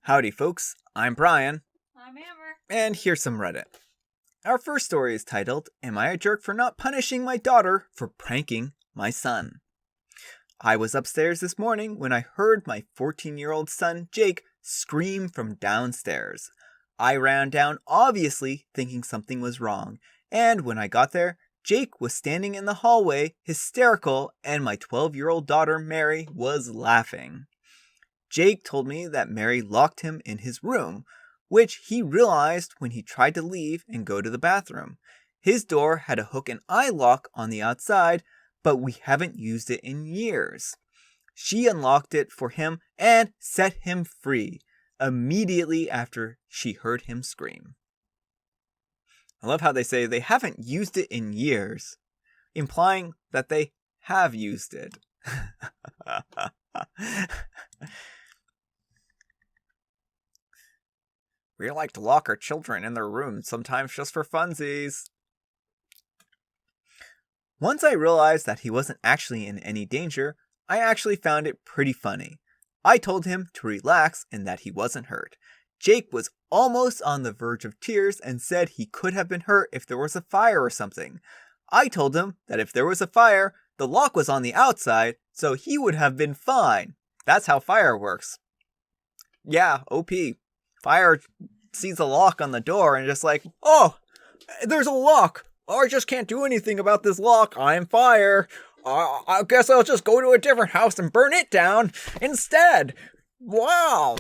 Howdy folks, I'm Brian, I'm Amber. and here's some Reddit. Our first story is titled, Am I a Jerk for Not Punishing My Daughter for Pranking My Son? I was upstairs this morning when I heard my 14-year-old son, Jake, scream from downstairs. I ran down, obviously thinking something was wrong, and when I got there, Jake was standing in the hallway, hysterical, and my 12-year-old daughter, Mary, was laughing. Jake told me that Mary locked him in his room, which he realized when he tried to leave and go to the bathroom. His door had a hook and eye lock on the outside, but we haven't used it in years. She unlocked it for him and set him free immediately after she heard him scream. I love how they say they haven't used it in years, implying that they have used it. We like to lock our children in their rooms, sometimes just for funsies. Once I realized that he wasn't actually in any danger, I actually found it pretty funny. I told him to relax and that he wasn't hurt. Jake was almost on the verge of tears and said he could have been hurt if there was a fire or something. I told him that if there was a fire, the lock was on the outside, so he would have been fine. That's how fire works. Yeah, OP. Fire sees a lock on the door and just like, oh, there's a lock. I just can't do anything about this lock. I'm fire. I guess I'll just go to a different house and burn it down instead. Wow.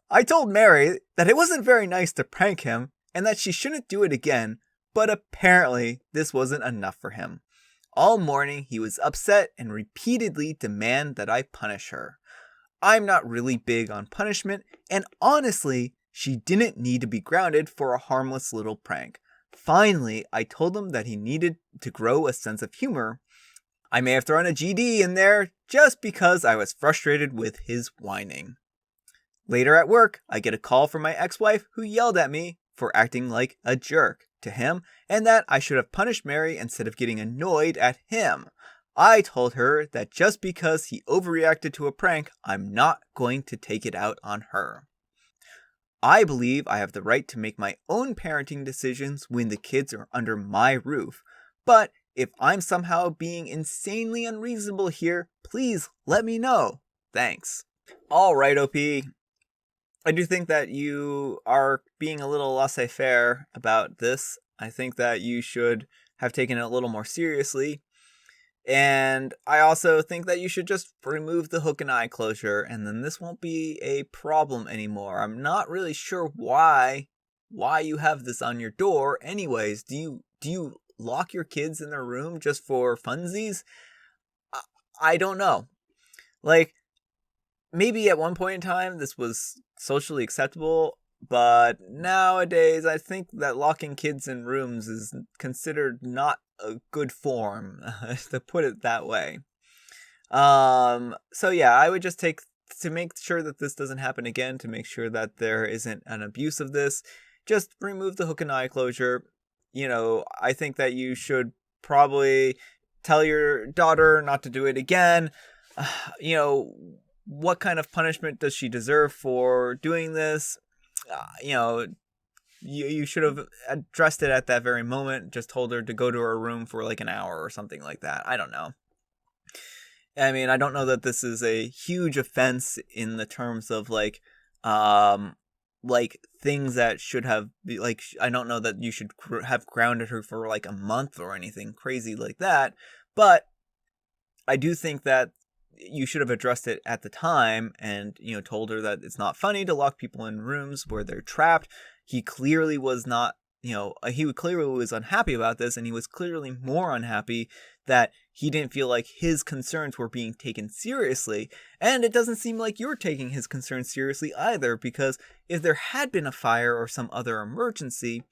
I told Mary that it wasn't very nice to prank him and that she shouldn't do it again, but apparently this wasn't enough for him. All morning he was upset and repeatedly demanded that I punish her. I'm not really big on punishment, and honestly, she didn't need to be grounded for a harmless little prank. Finally, I told him that he needed to grow a sense of humor. I may have thrown a GD in there just because I was frustrated with his whining. Later at work, I get a call from my ex-wife who yelled at me for acting like a jerk to him and that I should have punished Mary instead of getting annoyed at him. I told her that just because he overreacted to a prank, I'm not going to take it out on her. I believe I have the right to make my own parenting decisions when the kids are under my roof, but if I'm somehow being insanely unreasonable here, please let me know. Thanks. Alright, OP. I do think that you are being a little laissez-faire about this. I think that you should have taken it a little more seriously. And I also think that you should just remove the hook and eye closure, and then this won't be a problem anymore. I'm not really sure why you have this on your door. Anyways, do you lock your kids in their room just for funsies? I don't know. Like, maybe at one point in time this was socially acceptable, but nowadays I think that locking kids in rooms is considered not a good form, to put it that way. So yeah, I would just take, to make sure that this doesn't happen again, to make sure that there isn't an abuse of this, just remove the hook and eye closure. You know, I think that you should probably tell your daughter not to do it again. You know, what kind of punishment does she deserve for doing this? You should have addressed it at that very moment. Just told her to go to her room for like an hour or something like that. I don't know. I mean, I don't know that this is a huge offense in the terms of like things that should have be like. I don't know that you should have grounded her for like a month or anything crazy like that. But I do think that you should have addressed it at the time and, told her that it's not funny to lock people in rooms where they're trapped. He clearly was not, he clearly was unhappy about this, and he was clearly more unhappy that he didn't feel like his concerns were being taken seriously. And it doesn't seem like you're taking his concerns seriously either, because if there had been a fire or some other emergency,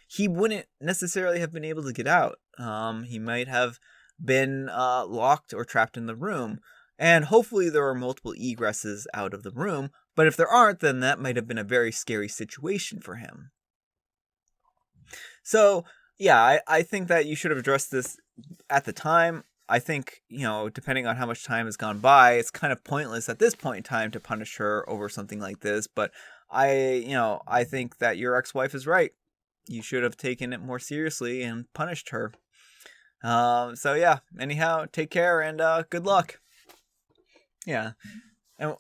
he wouldn't necessarily have been able to get out. He might have been locked or trapped in the room. And hopefully there are multiple egresses out of the room, but if there aren't, then that might have been a very scary situation for him. So, yeah, I think that you should have addressed this at the time. I think, depending on how much time has gone by, it's kind of pointless at this point in time to punish her over something like this. But I think that your ex-wife is right. You should have taken it more seriously and punished her. So yeah, anyhow, take care and good luck. Yeah. And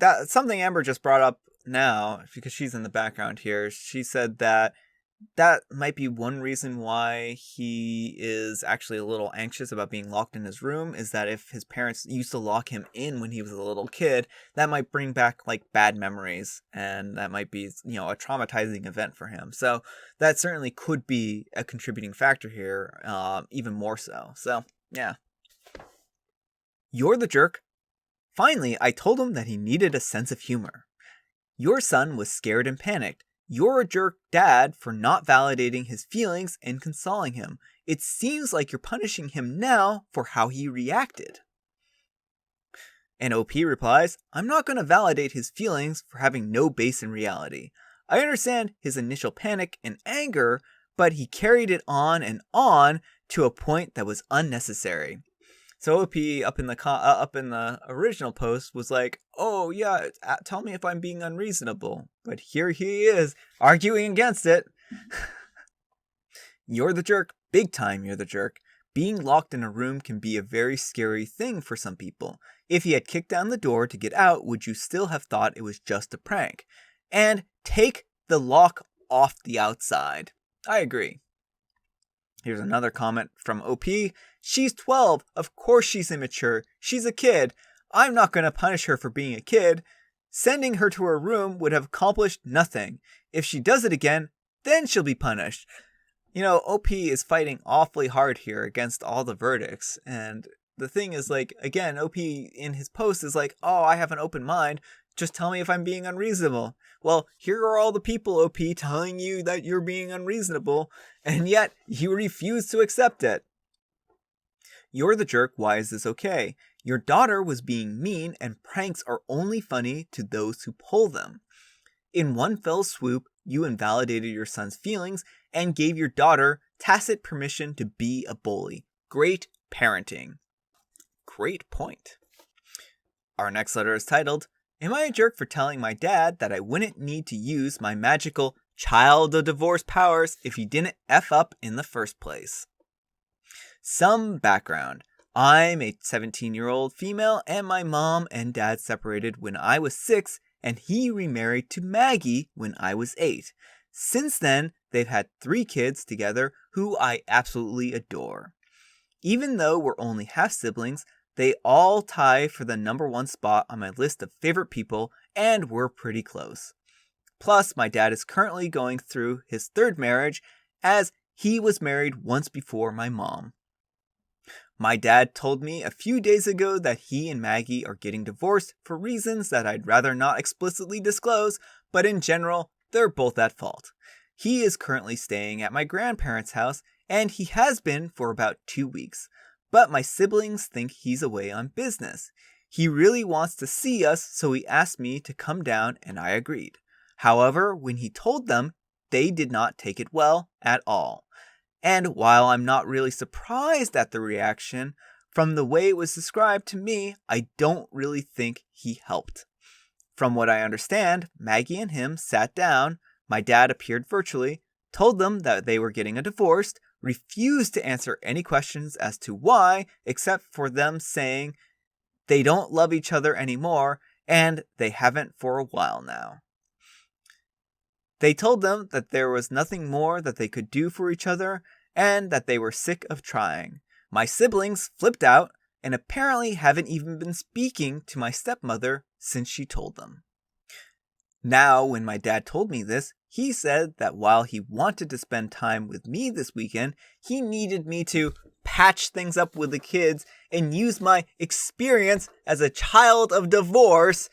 that something Amber just brought up now, because she's in the background here. She said that might be one reason why he is actually a little anxious about being locked in his room, is that if his parents used to lock him in when he was a little kid, that might bring back like bad memories, and that might be, a traumatizing event for him. So that certainly could be a contributing factor here, even more so. So yeah. You're the jerk. Finally, I told him that he needed a sense of humor. Your son was scared and panicked. You're a jerk, Dad, for not validating his feelings and consoling him. It seems like you're punishing him now for how he reacted. And OP replies, I'm not going to validate his feelings for having no base in reality. I understand his initial panic and anger, but he carried it on and on to a point that was unnecessary. So OP up in the original post was like, oh yeah, tell me if I'm being unreasonable. But here he is, arguing against it. You're the jerk. Big time you're the jerk. Being locked in a room can be a very scary thing for some people. If he had kicked down the door to get out, would you still have thought it was just a prank? And take the lock off the outside. I agree. Here's another comment from OP. She's 12. Of course she's immature. She's a kid. I'm not going to punish her for being a kid. Sending her to her room would have accomplished nothing. If she does it again, then she'll be punished. OP is fighting awfully hard here against all the verdicts. And the thing is, again, OP in his post is like, oh, I have an open mind. Just tell me if I'm being unreasonable. Well, here are all the people, OP, telling you that you're being unreasonable, and yet you refuse to accept it. You're the jerk. Why is this okay? Your daughter was being mean, and pranks are only funny to those who pull them. In one fell swoop, you invalidated your son's feelings and gave your daughter tacit permission to be a bully. Great parenting. Great point. Our next letter is titled, Am I a jerk for telling my dad that I wouldn't need to use my magical child of divorce powers if he didn't F up in the first place? Some background. I'm a 17-year-old female and my mom and dad separated when I was 6 and he remarried to Maggie when I was 8. Since then, they've had 3 kids together who I absolutely adore. Even though we're only half siblings, they all tie for the number 1 spot on my list of favorite people, and we're pretty close. Plus, my dad is currently going through his 3rd marriage, as he was married once before my mom. My dad told me a few days ago that he and Maggie are getting divorced for reasons that I'd rather not explicitly disclose, but in general, they're both at fault. He is currently staying at my grandparents' house, and he has been for about 2 weeks. But my siblings think he's away on business. He really wants to see us, so he asked me to come down and I agreed. However, when he told them, they did not take it well at all. And while I'm not really surprised at the reaction, from the way it was described to me, I don't really think he helped. From what I understand, Maggie and him sat down, my dad appeared virtually, told them that they were getting a divorce, refused to answer any questions as to why, except for them saying they don't love each other anymore, and they haven't for a while now. They told them that there was nothing more that they could do for each other, and that they were sick of trying. My siblings flipped out, and apparently haven't even been speaking to my stepmother since she told them. Now, when my dad told me this, he said that while he wanted to spend time with me this weekend, he needed me to patch things up with the kids and use my experience as a child of divorce.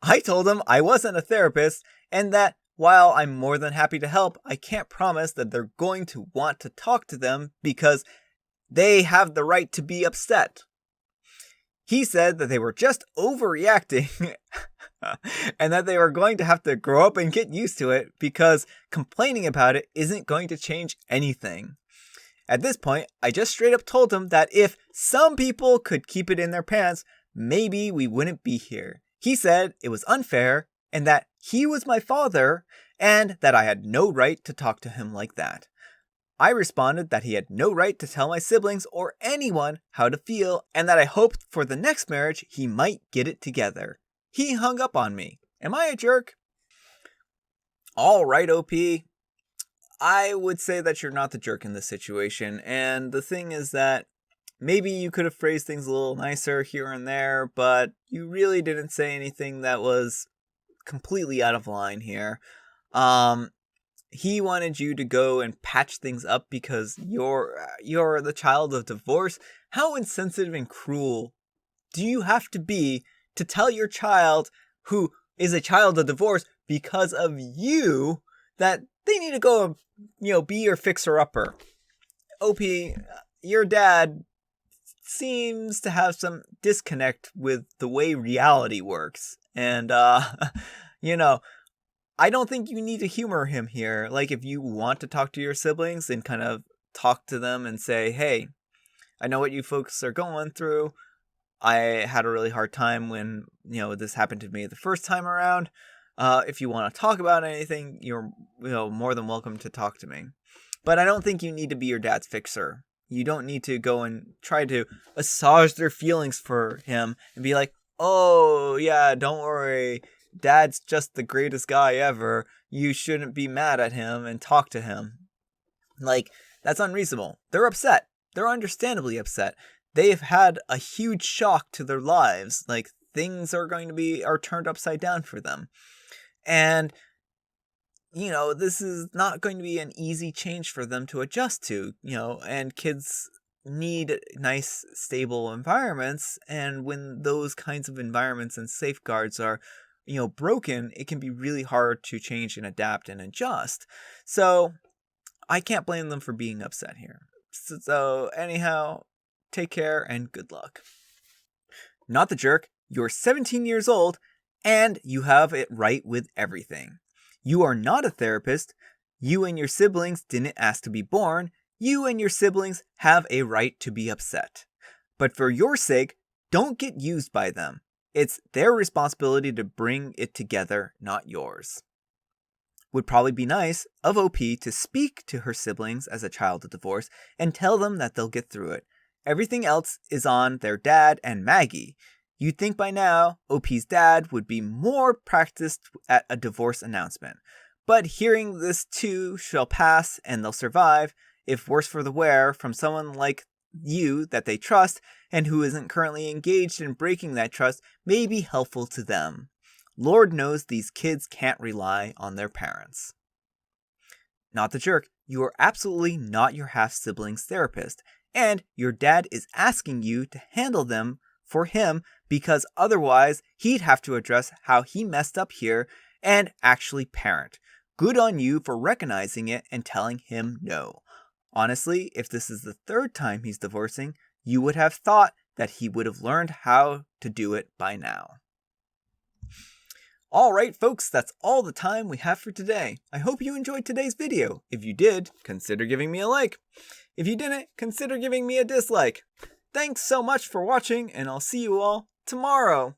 I told him I wasn't a therapist and that while I'm more than happy to help, I can't promise that they're going to want to talk to them because they have the right to be upset. He said that they were just overreacting and that they were going to have to grow up and get used to it because complaining about it isn't going to change anything. At this point, I just straight up told him that if some people could keep it in their pants, maybe we wouldn't be here. He said it was unfair and that he was my father and that I had no right to talk to him like that. I responded that he had no right to tell my siblings or anyone how to feel and that I hoped for the next marriage he might get it together. He hung up on me. Am I a jerk? All right, OP. I would say that you're not the jerk in this situation. And the thing is that maybe you could have phrased things a little nicer here and there, but you really didn't say anything that was completely out of line here. He wanted you to go and patch things up because you're the child of divorce. How insensitive and cruel do you have to be to tell your child who is a child of divorce because of you that they need to go, be your fixer-upper? OP, your dad seems to have some disconnect with the way reality works. And, I don't think you need to humor him here. Like, if you want to talk to your siblings and kind of talk to them and say, hey, I know what you folks are going through. I had a really hard time when, this happened to me the first time around. If you want to talk about anything, you're, more than welcome to talk to me. But I don't think you need to be your dad's fixer. You don't need to go and try to assuage their feelings for him and be like, oh, yeah, don't worry. Dad's just the greatest guy ever. You shouldn't be mad at him and talk to him. Like, that's unreasonable. They're upset. They're understandably upset. They've had a huge shock to their lives. Like, things are turned upside down for them. And, this is not going to be an easy change for them to adjust to, and kids need nice, stable environments. And when those kinds of environments and safeguards are broken, it can be really hard to change and adapt and adjust. So I can't blame them for being upset here. So anyhow, take care and good luck. Not the jerk. You're 17 years old and you have it right with everything. You are not a therapist. You and your siblings didn't ask to be born. You and your siblings have a right to be upset. But for your sake, don't get used by them. It's their responsibility to bring it together, not yours. Would probably be nice of OP to speak to her siblings as a child of divorce and tell them that they'll get through it. Everything else is on their dad and Maggie. You'd think by now OP's dad would be more practiced at a divorce announcement. But hearing this too shall pass and they'll survive, if worse for the wear, from someone like you that they trust and who isn't currently engaged in breaking that trust may be helpful to them. Lord knows these kids can't rely on their parents. Not the jerk. You are absolutely not your half-sibling's therapist, and your dad is asking you to handle them for him because otherwise he'd have to address how he messed up here and actually parent. Good on you for recognizing it and telling him no. Honestly, if this is the third time he's divorcing, you would have thought that he would have learned how to do it by now. Alright folks, that's all the time we have for today. I hope you enjoyed today's video. If you did, consider giving me a like. If you didn't, consider giving me a dislike. Thanks so much for watching, and I'll see you all tomorrow.